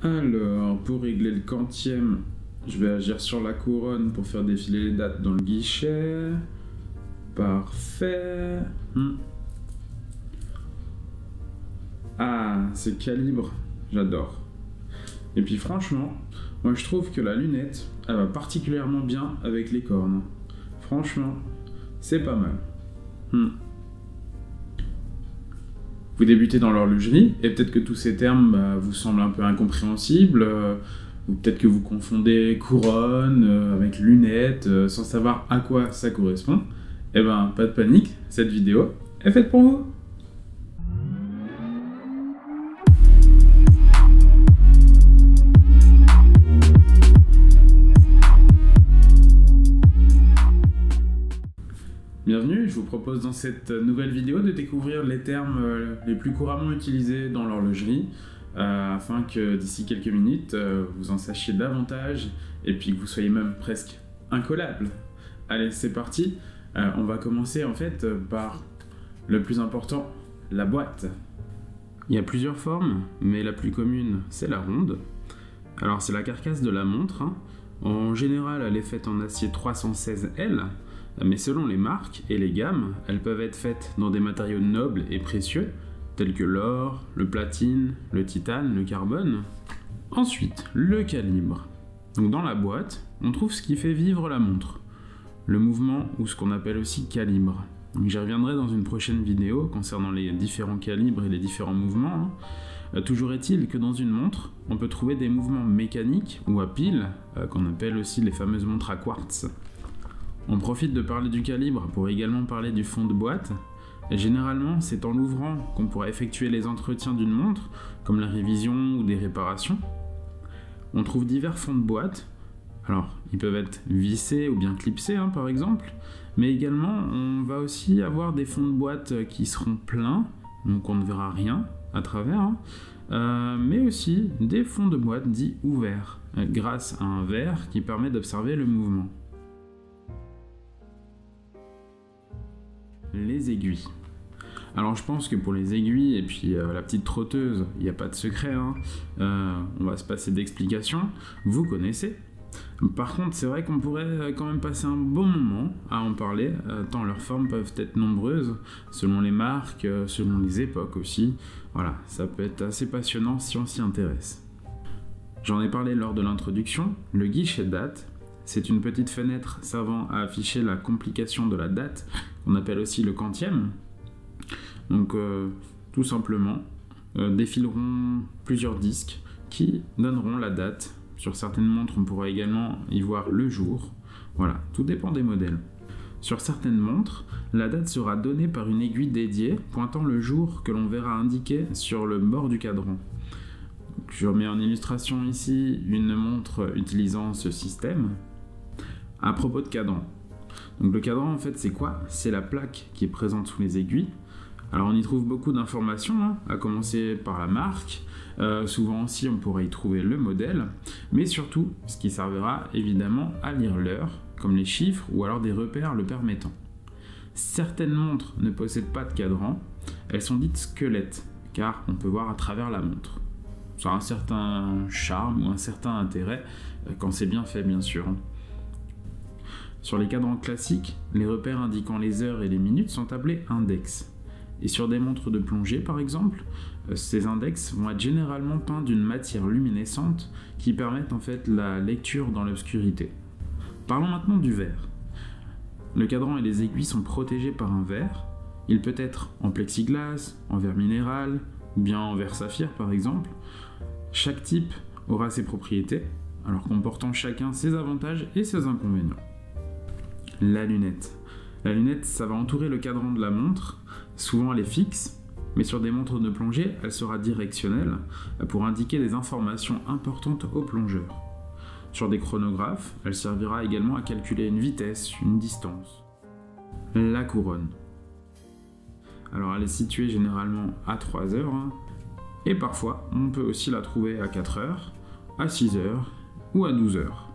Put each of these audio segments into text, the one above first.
Alors, pour régler le quantième, je vais agir sur la couronne pour faire défiler les dates dans le guichet. Parfait. Ah, c'est calibre, j'adore. Et puis franchement, moi je trouve que la lunette, elle va particulièrement bien avec les cornes. Franchement, c'est pas mal. Vous débutez dans l'horlogerie, et peut-être que tous ces termes vous semblent un peu incompréhensibles, ou peut-être que vous confondez couronne avec lunettes, sans savoir à quoi ça correspond. Eh ben, pas de panique, cette vidéo est faite pour vous. Bienvenue, je vous propose dans cette nouvelle vidéo de découvrir les termes les plus couramment utilisés dans l'horlogerie afin que d'ici quelques minutes vous en sachiez davantage et puis que vous soyez même presque incollable. Allez, c'est parti. On va commencer en fait par le plus important, la boîte. Il y a plusieurs formes, mais la plus commune c'est la ronde. Alors c'est la carcasse de la montre. En général, elle est faite en acier 316L. Mais selon les marques et les gammes, elles peuvent être faites dans des matériaux nobles et précieux, tels que l'or, le platine, le titane, le carbone. Ensuite, le calibre. Donc dans la boîte, on trouve ce qui fait vivre la montre, le mouvement ou ce qu'on appelle aussi calibre. J'y reviendrai dans une prochaine vidéo concernant les différents calibres et les différents mouvements. Toujours est-il que dans une montre, on peut trouver des mouvements mécaniques ou à pile, qu'on appelle aussi les fameuses montres à quartz. On profite de parler du calibre pour également parler du fond de boîte. Et généralement, c'est en l'ouvrant qu'on pourra effectuer les entretiens d'une montre, comme la révision ou des réparations. On trouve divers fonds de boîte. Alors, ils peuvent être vissés ou bien clipsés, par exemple. Mais également, on va aussi avoir des fonds de boîte qui seront pleins, donc on ne verra rien à travers. Mais aussi des fonds de boîte dits ouverts, grâce à un verre qui permet d'observer le mouvement. Les aiguilles. Alors je pense que pour les aiguilles et puis la petite trotteuse, il n'y a pas de secret, on va se passer d'explications, vous connaissez. Par contre, c'est vrai qu'on pourrait quand même passer un bon moment à en parler, tant leurs formes peuvent être nombreuses, selon les marques, selon les époques aussi. Voilà, ça peut être assez passionnant si on s'y intéresse. J'en ai parlé lors de l'introduction, le guichet date. C'est une petite fenêtre servant à afficher la complication de la date, qu'on appelle aussi le quantième. Donc tout simplement, défileront plusieurs disques qui donneront la date. Sur certaines montres, on pourra également y voir le jour. Voilà, tout dépend des modèles. Sur certaines montres, la date sera donnée par une aiguille dédiée pointant le jour que l'on verra indiqué sur le bord du cadran. Je remets en illustration ici une montre utilisant ce système. À propos de cadran. Donc le cadran en fait c'est quoi? C'est la plaque qui est présente sous les aiguilles. Alors on y trouve beaucoup d'informations, à commencer par la marque. Souvent aussi on pourrait y trouver le modèle. Mais surtout ce qui servira évidemment à lire l'heure, comme les chiffres ou alors des repères le permettant. Certaines montres ne possèdent pas de cadran. Elles sont dites squelettes car on peut voir à travers la montre. Ça a un certain charme ou un certain intérêt quand c'est bien fait bien sûr. Sur les cadrans classiques, les repères indiquant les heures et les minutes sont appelés index. Et sur des montres de plongée par exemple, ces index vont être généralement peints d'une matière luminescente qui permettent en fait la lecture dans l'obscurité. Parlons maintenant du verre. Le cadran et les aiguilles sont protégés par un verre. Il peut être en plexiglas, en verre minéral, bien en verre saphir par exemple. Chaque type aura ses propriétés, alors comportant chacun ses avantages et ses inconvénients. La lunette. La lunette, ça va entourer le cadran de la montre. Souvent, elle est fixe, mais sur des montres de plongée, elle sera directionnelle pour indiquer des informations importantes au plongeur. Sur des chronographes, elle servira également à calculer une vitesse, une distance. La couronne. Alors, elle est située généralement à 3 heures, et parfois, on peut aussi la trouver à 4 heures, à 6 heures ou à 12 heures.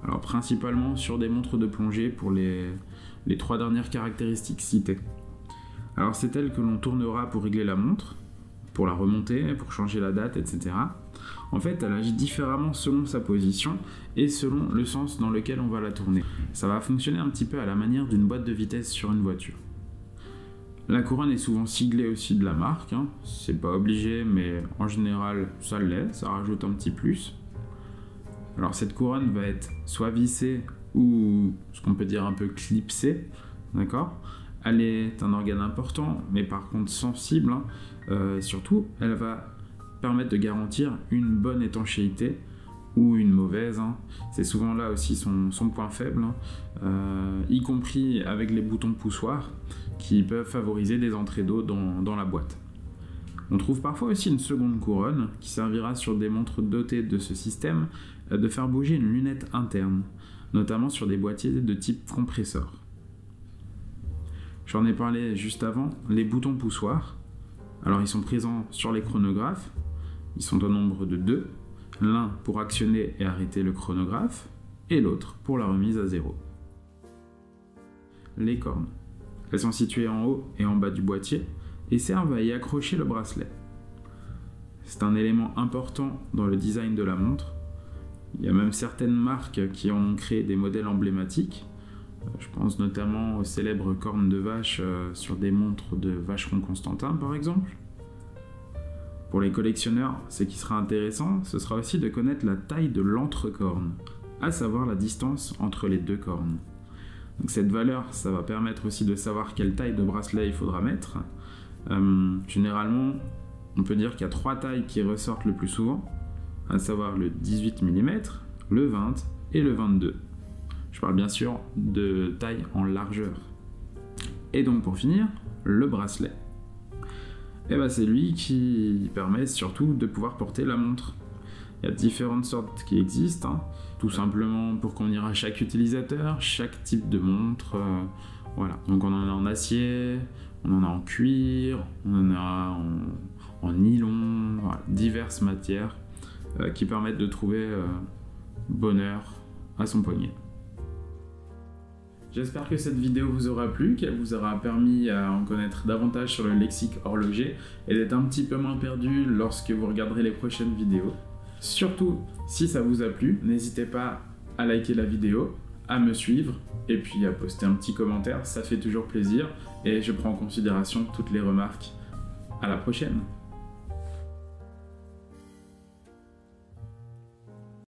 Alors principalement sur des montres de plongée pour les 3 dernières caractéristiques citées. Alors c'est elle que l'on tournera pour régler la montre, pour la remonter, pour changer la date, etc. En fait, elle agit différemment selon sa position et selon le sens dans lequel on va la tourner. Ça va fonctionner un petit peu à la manière d'une boîte de vitesse sur une voiture. La couronne est souvent siglée aussi de la marque, hein. C'est pas obligé, mais en général ça l'est, ça rajoute un petit plus. Alors cette couronne va être soit vissée ou ce qu'on peut dire un peu clipsée, d'accord ? Elle est un organe important, mais par contre sensible, hein. Surtout, elle va permettre de garantir une bonne étanchéité ou une mauvaise, hein. C'est souvent là aussi son point faible, hein. Y compris avec les boutons poussoirs qui peuvent favoriser des entrées d'eau dans la boîte. On trouve parfois aussi une seconde couronne qui servira sur des montres dotées de ce système de faire bouger une lunette interne, notamment sur des boîtiers de type compresseur. J'en ai parlé juste avant, les boutons poussoirs. Alors ils sont présents sur les chronographes, ils sont au nombre de 2, l'un pour actionner et arrêter le chronographe, et l'autre pour la remise à 0. Les cornes. Elles sont situées en haut et en bas du boîtier et servent à y accrocher le bracelet. C'est un élément important dans le design de la montre. Il y a même certaines marques qui ont créé des modèles emblématiques. Je pense notamment aux célèbres cornes de vache sur des montres de Vacheron Constantin par exemple. Pour les collectionneurs, ce qui sera intéressant, ce sera aussi de connaître la taille de l'entrecorne, à savoir la distance entre les deux cornes. Donc cette valeur, ça va permettre aussi de savoir quelle taille de bracelet il faudra mettre. Généralement, on peut dire qu'il y a 3 tailles qui ressortent le plus souvent, à savoir le 18 mm, le 20 et le 22. Je parle bien sûr de taille en largeur. Et donc pour finir, le bracelet. Et c'est lui qui permet surtout de pouvoir porter la montre. Il y a différentes sortes qui existent, hein. Tout simplement pour convenir à chaque utilisateur, chaque type de montre. Voilà. Donc on en a en acier, on en a en cuir, on en a en nylon, voilà, diverses matières qui permettent de trouver bonheur à son poignet. J'espère que cette vidéo vous aura plu, qu'elle vous aura permis à en connaître davantage sur le lexique horloger et d'être un petit peu moins perdu lorsque vous regarderez les prochaines vidéos. Surtout, si ça vous a plu, n'hésitez pas à liker la vidéo, à me suivre et puis à poster un petit commentaire, ça fait toujours plaisir et je prends en considération toutes les remarques. À la prochaine!